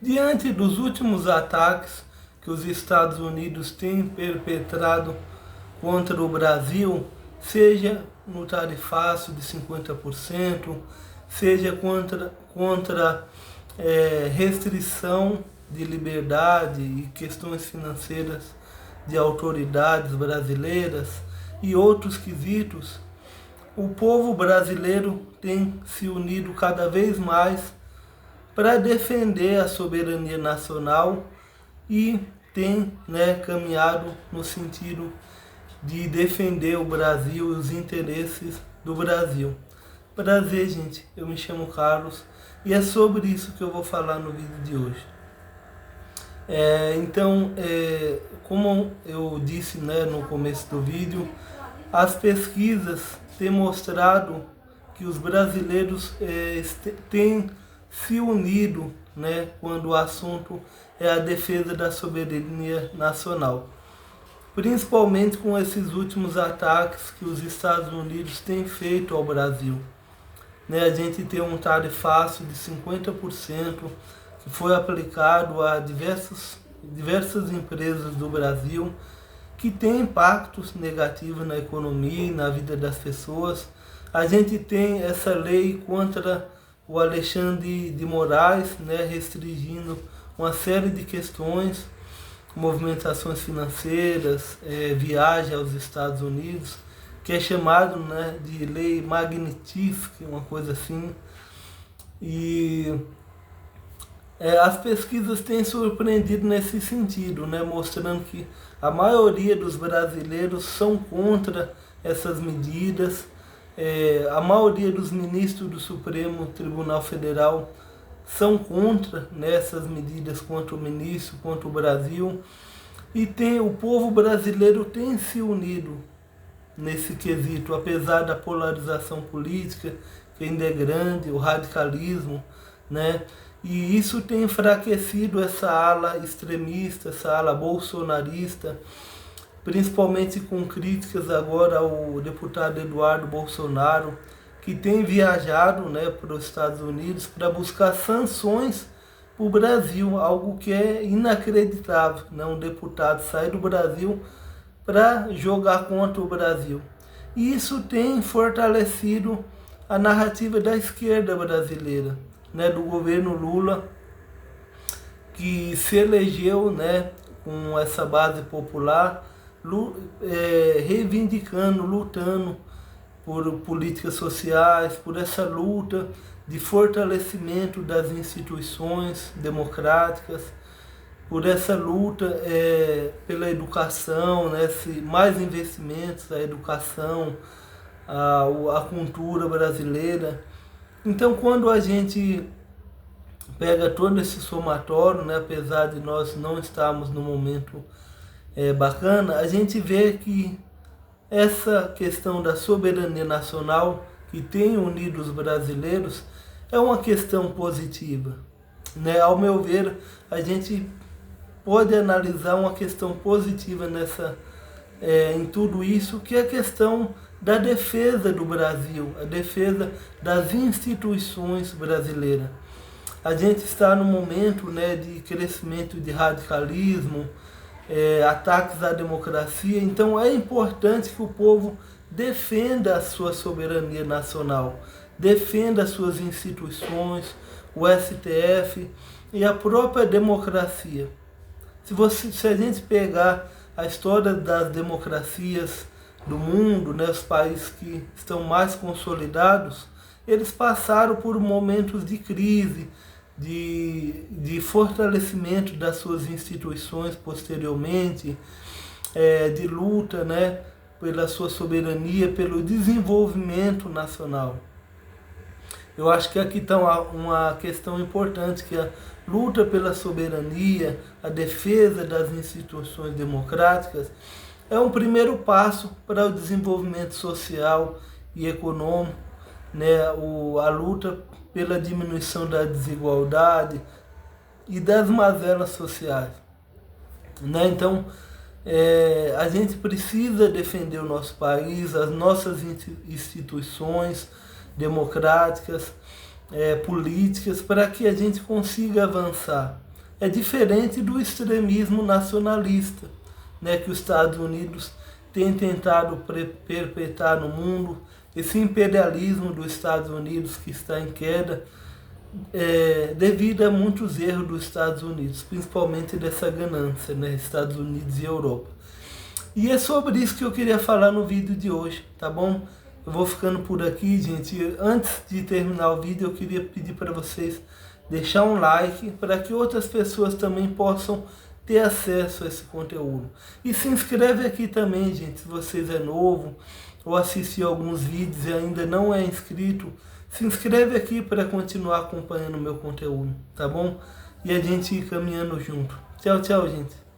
Diante dos últimos ataques que os Estados Unidos têm perpetrado contra o Brasil, seja no tarifaço de 50%, seja contra restrição de liberdade e questões financeiras de autoridades brasileiras e outros quesitos, o povo brasileiro tem se unido cada vez mais para defender a soberania nacional e tem caminhado no sentido de defender o Brasil e os interesses do Brasil. Prazer, gente. Eu me chamo Carlos e é sobre isso que eu vou falar no vídeo de hoje. Como eu disse no começo do vídeo, as pesquisas têm mostrado que os brasileiros têm se unido quando o assunto é a defesa da soberania nacional. Principalmente com esses últimos ataques que os Estados Unidos têm feito ao Brasil. A gente tem um tarifaço de 50% que foi aplicado a diversas empresas do Brasil, que tem impactos negativos na economia e na vida das pessoas. A gente tem essa lei contra o Alexandre de Moraes, restringindo uma série de questões, movimentações financeiras, viagem aos Estados Unidos, que é chamado de lei Magnitsky, uma coisa assim. E as pesquisas têm surpreendido nesse sentido, mostrando que a maioria dos brasileiros são contra essas medidas. A maioria dos ministros do Supremo Tribunal Federal são contra essas medidas contra o ministro, contra o Brasil. E o povo brasileiro tem se unido nesse quesito, apesar da polarização política, que ainda é grande, o radicalismo, E isso tem enfraquecido essa ala extremista, essa ala bolsonarista, principalmente com críticas agora ao deputado Eduardo Bolsonaro, que tem viajado para os Estados Unidos para buscar sanções para o Brasil, algo que é inacreditável, um deputado sair do Brasil para jogar contra o Brasil. E isso tem fortalecido a narrativa da esquerda brasileira, do governo Lula, que se elegeu com essa base popular, reivindicando, lutando por políticas sociais, por essa luta de fortalecimento das instituições democráticas, por essa luta pela educação, mais investimentos à educação, à cultura brasileira. Então, quando a gente pega todo esse somatório, apesar de nós não estarmos no momento bacana, a gente vê que essa questão da soberania nacional que tem unido os brasileiros é uma questão positiva. Ao meu ver, a gente pode analisar uma questão positiva em tudo isso, que é a questão da defesa do Brasil, a defesa das instituições brasileiras. A gente está num momento de crescimento de radicalismo, ataques à democracia, então é importante que o povo defenda a sua soberania nacional, defenda as suas instituições, o STF e a própria democracia. Se a gente pegar a história das democracias do mundo, os países que estão mais consolidados, eles passaram por momentos de crise, de fortalecimento das suas instituições posteriormente, de luta pela sua soberania, pelo desenvolvimento nacional. Eu acho que aqui está uma questão importante, que é a luta pela soberania, a defesa das instituições democráticas, é um primeiro passo para o desenvolvimento social e econômico, a luta pela diminuição da desigualdade e das mazelas sociais. Então, a gente precisa defender o nosso país, as nossas instituições democráticas, políticas, para que a gente consiga avançar. é diferente do extremismo nacionalista, né, que os Estados Unidos têm tentado perpetrar no mundo, esse imperialismo dos Estados Unidos que está em queda, devido a muitos erros dos Estados Unidos, principalmente dessa ganância, né, Estados Unidos e Europa. E é sobre isso que eu queria falar no vídeo de hoje, tá bom? Eu vou ficando por aqui, gente. Antes de terminar o vídeo, eu queria pedir para vocês deixar um like para que outras pessoas também possam ter acesso a esse conteúdo. E se inscreve aqui também, gente, se vocês é novo ou assistiu alguns vídeos e ainda não é inscrito, se inscreve aqui para continuar acompanhando o meu conteúdo, tá bom? E a gente ir caminhando junto. Tchau, tchau, gente.